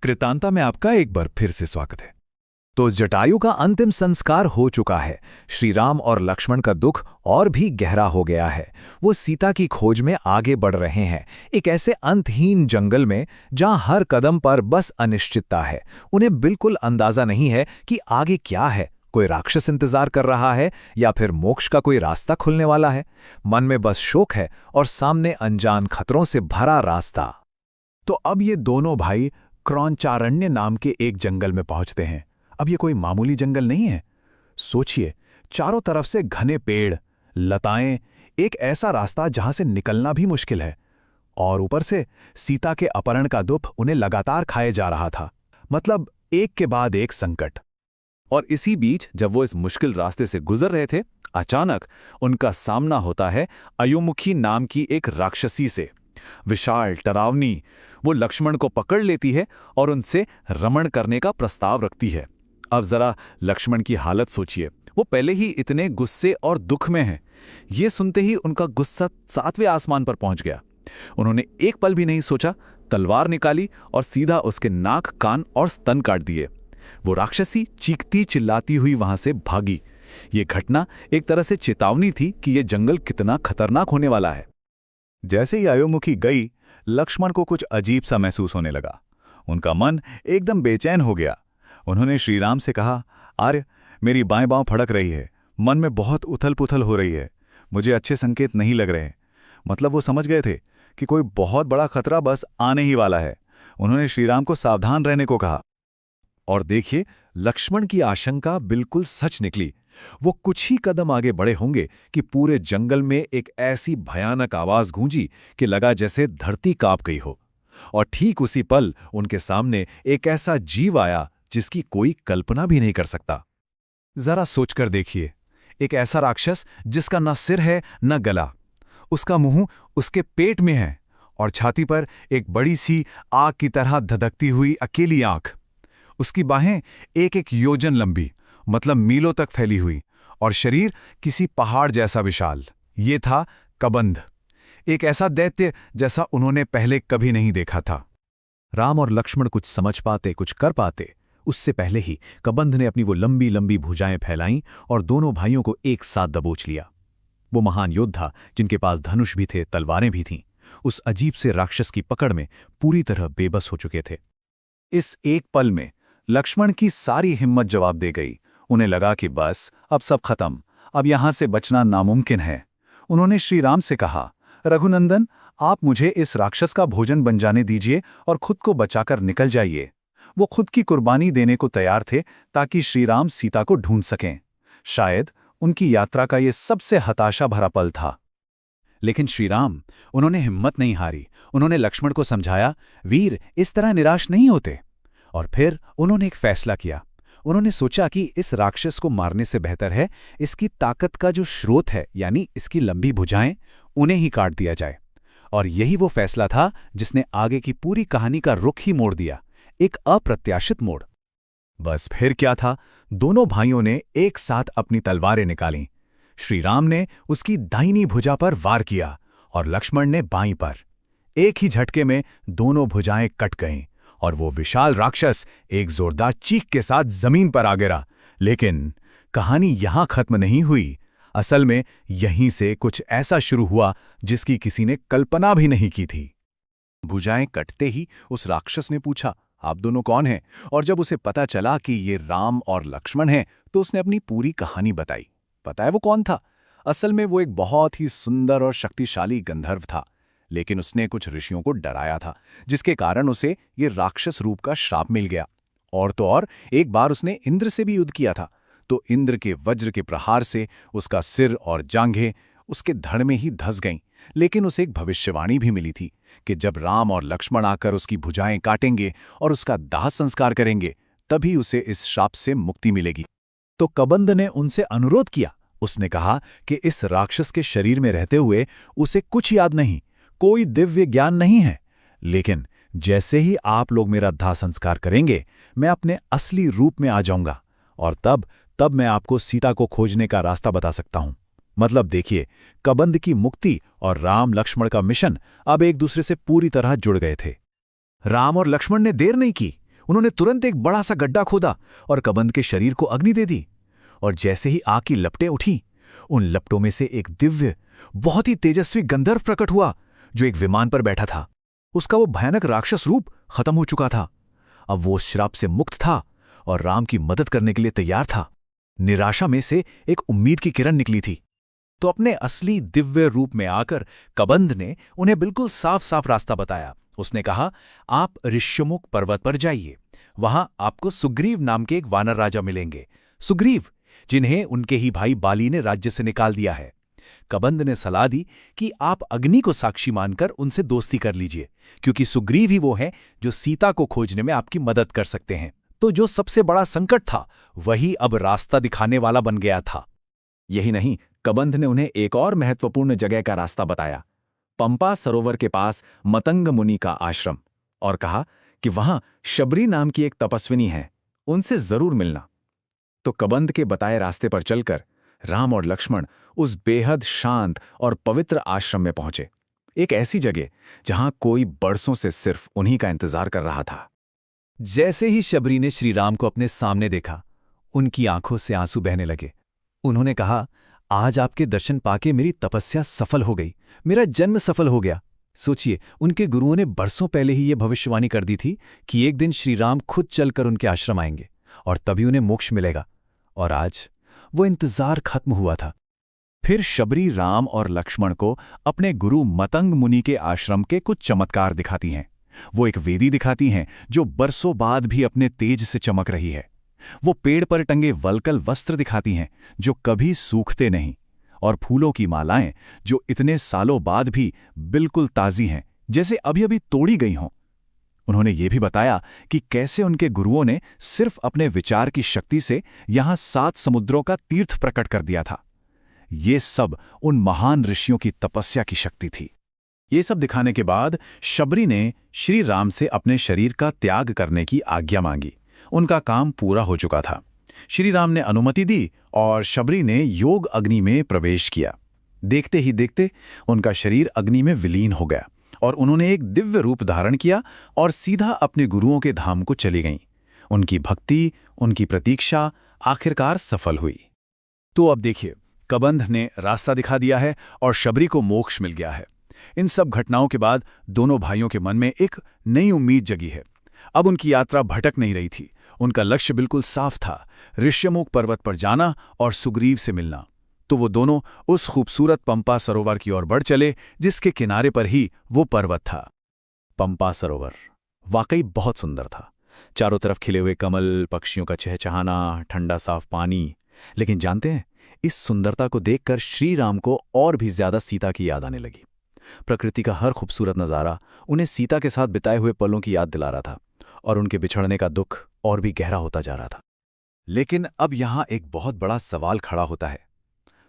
कृतांता में आपका एक बार फिर से स्वागत है। तो जटायु का अंतिम संस्कार हो चुका है। श्री राम और लक्ष्मण का दुख और भी गहरा हो गया है। वो सीता की खोज में आगे बढ़ रहे हैं, एक ऐसे अंतहीन जंगल में जहां हर कदम पर बस अनिश्चितता है। उन्हें बिल्कुल अंदाजा नहीं है कि आगे क्या है। कोई राक्षस इंतजार कर रहा है या फिर मोक्ष का कोई रास्ता खुलने वाला है। मन में बस शोक है और सामने अनजान खतरों से भरा रास्ता। तो अब ये दोनों भाई क्रौंचारण्य नाम के एक जंगल में पहुंचते हैं। अब ये कोई मामूली जंगल नहीं है। सोचिए, चारों तरफ से घने पेड़, लताएं, एक ऐसा रास्ता जहां से निकलना भी मुश्किल है। और ऊपर से सीता के अपहरण का दुख उन्हें लगातार खाए जा रहा था। मतलब एक के बाद एक संकट। और इसी बीच जब वो इस मुश्किल रास्ते से गुजर रहे थे, अचानक उनका सामना होता है अयोमुखी नाम की एक राक्षसी से। विशाल, डरावनी, वो लक्ष्मण को पकड़ लेती है और उनसे रमण करने का प्रस्ताव रखती है। अब जरा लक्ष्मण की हालत सोचिए। वो पहले ही इतने गुस्से और दुख में हैं। ये सुनते ही उनका गुस्सा 7वें आसमान पर पहुंच गया। उन्होंने एक पल भी नहीं सोचा, तलवार निकाली और सीधा उसके नाक, कान और स्तन काट दिए। वो राक्षसी चीखती चिल्लाती हुई वहां से भागी। ये घटना एक तरह से चेतावनी थी कि यह जंगल कितना खतरनाक होने वाला है। जैसे ही अयोमुखी गई, लक्ष्मण को कुछ अजीब सा महसूस होने लगा। उनका मन एकदम बेचैन हो गया। उन्होंने श्रीराम से कहा, आर्य, मेरी बाएं बांव फड़क रही है, मन में बहुत उथल पुथल हो रही है, मुझे अच्छे संकेत नहीं लग रहे। मतलब वो समझ गए थे कि कोई बहुत बड़ा खतरा बस आने ही वाला है। उन्होंने श्रीराम को सावधान रहने को कहा। और देखिए, लक्ष्मण की आशंका बिल्कुल सच निकली। वो कुछ ही कदम आगे बढ़े होंगे कि पूरे जंगल में एक ऐसी भयानक आवाज गूंजी कि लगा जैसे धरती कांप गई हो। और ठीक उसी पल उनके सामने एक ऐसा जीव आया जिसकी कोई कल्पना भी नहीं कर सकता। जरा सोचकर देखिए, एक ऐसा राक्षस जिसका न सिर है न गला। उसका मुंह उसके पेट में है और छाती पर एक बड़ी सी आग की तरह धधकती हुई अकेली आंख। उसकी बाहें एक एक योजन लंबी, मतलब मीलों तक फैली हुई, और शरीर किसी पहाड़ जैसा विशाल। ये था कबंध, एक ऐसा दैत्य जैसा उन्होंने पहले कभी नहीं देखा था। राम और लक्ष्मण कुछ समझ पाते, कुछ कर पाते, उससे पहले ही कबंध ने अपनी वो लंबी लंबी भुजाएं फैलाईं और दोनों भाइयों को एक साथ दबोच लिया। वो महान योद्धा, जिनके पास धनुष भी थे, तलवारें भी थीं, उस अजीब से राक्षस की पकड़ में पूरी तरह बेबस हो चुके थे। इस एक पल में लक्ष्मण की सारी हिम्मत जवाब दे गई। उन्हें लगा कि बस अब सब खत्म, अब यहां से बचना नामुमकिन है। उन्होंने श्री राम से कहा, रघुनंदन, आप मुझे इस राक्षस का भोजन बन जाने दीजिए और खुद को बचाकर निकल जाइए। वो खुद की कुर्बानी देने को तैयार थे ताकि श्री राम सीता को ढूंढ सकें। शायद उनकी यात्रा का ये सबसे हताशा भरा पल था। लेकिन श्री राम, उन्होंने हिम्मत नहीं हारी। उन्होंने लक्ष्मण को समझाया, वीर, इस तरह निराश नहीं होते। और फिर उन्होंने एक फैसला किया। उन्होंने सोचा कि इस राक्षस को मारने से बेहतर है इसकी ताकत का जो स्रोत है, यानी इसकी लंबी भुजाएं, उन्हें ही काट दिया जाए। और यही वो फैसला था जिसने आगे की पूरी कहानी का रुख ही मोड़ दिया, एक अप्रत्याशित मोड़। बस फिर क्या था, दोनों भाइयों ने एक साथ अपनी तलवारें निकालीं। श्री राम ने उसकी दाहिनी भुजा पर वार किया और लक्ष्मण ने बाईं पर। एक ही झटके में दोनों भुजाएं कट गईं और वो विशाल राक्षस एक जोरदार चीख के साथ जमीन पर आ गिरा। लेकिन कहानी यहां खत्म नहीं हुई। असल में यहीं से कुछ ऐसा शुरू हुआ जिसकी किसी ने कल्पना भी नहीं की थी। भुजाएं कटते ही उस राक्षस ने पूछा, आप दोनों कौन हैं? और जब उसे पता चला कि ये राम और लक्ष्मण हैं, तो उसने अपनी पूरी कहानी बताई। पता है वो कौन था? असल में वो एक बहुत ही सुंदर और शक्तिशाली गंधर्व था, लेकिन उसने कुछ ऋषियों को डराया था, जिसके कारण उसे ये राक्षस रूप का श्राप मिल गया। और तो और एक बार उसने इंद्र से भी युद्ध किया था, तो इंद्र के वज्र के प्रहार से उसका सिर और जांघें उसके धड़ में ही धंस गईं। लेकिन उसे एक भविष्यवाणी भी मिली थी कि जब राम और लक्ष्मण आकर उसकी भुजाएं काटेंगे और उसका दाह संस्कार करेंगे, तभी उसे इस श्राप से मुक्ति मिलेगी। तो कबंध ने उनसे अनुरोध किया। उसने कहा कि इस राक्षस के शरीर में रहते हुए उसे कुछ याद नहीं, कोई दिव्य ज्ञान नहीं है, लेकिन जैसे ही आप लोग मेरा दाह संस्कार करेंगे, मैं अपने असली रूप में आ जाऊंगा और तब मैं आपको सीता को खोजने का रास्ता बता सकता हूं। मतलब देखिए, कबंध की मुक्ति और राम लक्ष्मण का मिशन अब एक दूसरे से पूरी तरह जुड़ गए थे। राम और लक्ष्मण ने देर नहीं की। उन्होंने तुरंत एक बड़ा सा गड्ढा खोदा और कबंध के शरीर को अग्नि दे दी। और जैसे ही आग की लपटें उठी, उन लपटों में से एक दिव्य, बहुत ही तेजस्वी गंधर्व प्रकट हुआ जो एक विमान पर बैठा था। उसका वो भयानक राक्षस रूप खत्म हो चुका था। अब वो उस श्राप से मुक्त था और राम की मदद करने के लिए तैयार था। निराशा में से एक उम्मीद की किरण निकली थी। तो अपने असली दिव्य रूप में आकर कबंध ने उन्हें बिल्कुल साफ साफ रास्ता बताया। उसने कहा, आप ऋष्यमुख पर्वत पर जाइए, वहां आपको सुग्रीव नाम के एक वानर राजा मिलेंगे। सुग्रीव, जिन्हें उनके ही भाई बाली ने राज्य से निकाल दिया है। कबंध ने सलाह दी कि आप अग्नि को साक्षी मानकर उनसे दोस्ती कर लीजिए, क्योंकि सुग्रीव ही वो है जो सीता को खोजने में आपकी मदद कर सकते हैं। तो जो सबसे बड़ा संकट था, वही अब रास्ता दिखाने वाला बन गया था। यही नहीं, कबंध ने उन्हें एक और महत्वपूर्ण जगह का रास्ता बताया, पंपा सरोवर के पास मतंग मुनि का आश्रम, और कहा कि वहां शबरी नाम की एक तपस्विनी है, उनसे जरूर मिलना। तो कबंध के बताए रास्ते पर चलकर राम और लक्ष्मण उस बेहद शांत और पवित्र आश्रम में पहुंचे। एक ऐसी जगह जहां कोई बरसों से सिर्फ उन्हीं का इंतजार कर रहा था। जैसे ही शबरी ने श्री राम को अपने सामने देखा, उनकी आंखों से आंसू बहने लगे। उन्होंने कहा, आज आपके दर्शन पाके मेरी तपस्या सफल हो गई, मेरा जन्म सफल हो गया। सोचिए, उनके गुरुओं ने बरसों पहले ही ये भविष्यवाणी कर दी थी कि एक दिन श्री राम खुद चलकर उनके आश्रम आएंगे और तभी उन्हें मोक्ष मिलेगा। और आज वो इंतजार खत्म हुआ था। फिर शबरी राम और लक्ष्मण को अपने गुरु मतंग मुनि के आश्रम के कुछ चमत्कार दिखाती हैं। वो एक वेदी दिखाती हैं जो बरसों बाद भी अपने तेज से चमक रही है। वो पेड़ पर टंगे वलकल वस्त्र दिखाती हैं जो कभी सूखते नहीं, और फूलों की मालाएं जो इतने सालों बाद भी बिल्कुल ताजी हैं, जैसे अभी अभी तोड़ी गई हों। उन्होंने ये भी बताया कि कैसे उनके गुरुओं ने सिर्फ अपने विचार की शक्ति से यहां 7 समुद्रों का तीर्थ प्रकट कर दिया था। ये सब उन महान ऋषियों की तपस्या की शक्ति थी। ये सब दिखाने के बाद शबरी ने श्री राम से अपने शरीर का त्याग करने की आज्ञा मांगी। उनका काम पूरा हो चुका था। श्री राम ने अनुमति दी और शबरी ने योग अग्नि में प्रवेश किया। देखते ही देखते उनका शरीर अग्नि में विलीन हो गया और उन्होंने एक दिव्य रूप धारण किया और सीधा अपने गुरुओं के धाम को चली गईं। उनकी भक्ति, उनकी प्रतीक्षा आखिरकार सफल हुई। तो अब देखिए, कबंध ने रास्ता दिखा दिया है और शबरी को मोक्ष मिल गया है। इन सब घटनाओं के बाद दोनों भाइयों के मन में एक नई उम्मीद जगी है। अब उनकी यात्रा भटक नहीं रही थी। उनका लक्ष्य बिल्कुल साफ था, ऋष्यमुख पर्वत पर जाना और सुग्रीव से मिलना। तो वो दोनों उस खूबसूरत पंपा सरोवर की ओर बढ़ चले जिसके किनारे पर ही वो पर्वत था। पंपा सरोवर वाकई बहुत सुंदर था। चारों तरफ खिले हुए कमल, पक्षियों का चहचहाना, ठंडा साफ पानी। लेकिन जानते हैं, इस सुंदरता को देखकर श्री राम को और भी ज्यादा सीता की याद आने लगी। प्रकृति का हर खूबसूरत नज़ारा उन्हें सीता के साथ बिताए हुए पलों की याद दिला रहा था और उनके बिछड़ने का दुख और भी गहरा होता जा रहा था। लेकिन अब यहां एक बहुत बड़ा सवाल खड़ा होता है।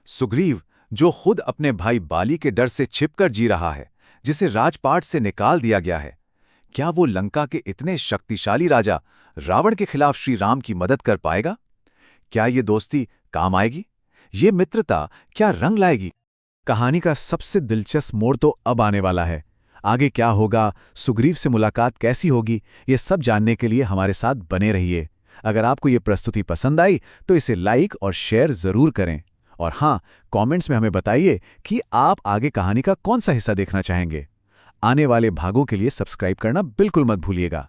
सुग्रीव, जो खुद अपने भाई बाली के डर से छिपकर जी रहा है, जिसे राजपाट से निकाल दिया गया है, क्या वो लंका के इतने शक्तिशाली राजा रावण के खिलाफ श्री राम की मदद कर पाएगा? क्या ये दोस्ती काम आएगी? ये मित्रता क्या रंग लाएगी? कहानी का सबसे दिलचस्प मोड़ तो अब आने वाला है। आगे क्या होगा, सुग्रीव से मुलाकात कैसी होगी, ये सब जानने के लिए हमारे साथ बने रहिए। अगर आपको ये प्रस्तुति पसंद आई तो इसे लाइक और शेयर जरूर करें। और हाँ, कमेंट्स में हमें बताइए कि आप आगे कहानी का कौन सा हिस्सा देखना चाहेंगे। आने वाले भागों के लिए सब्सक्राइब करना बिल्कुल मत भूलिएगा।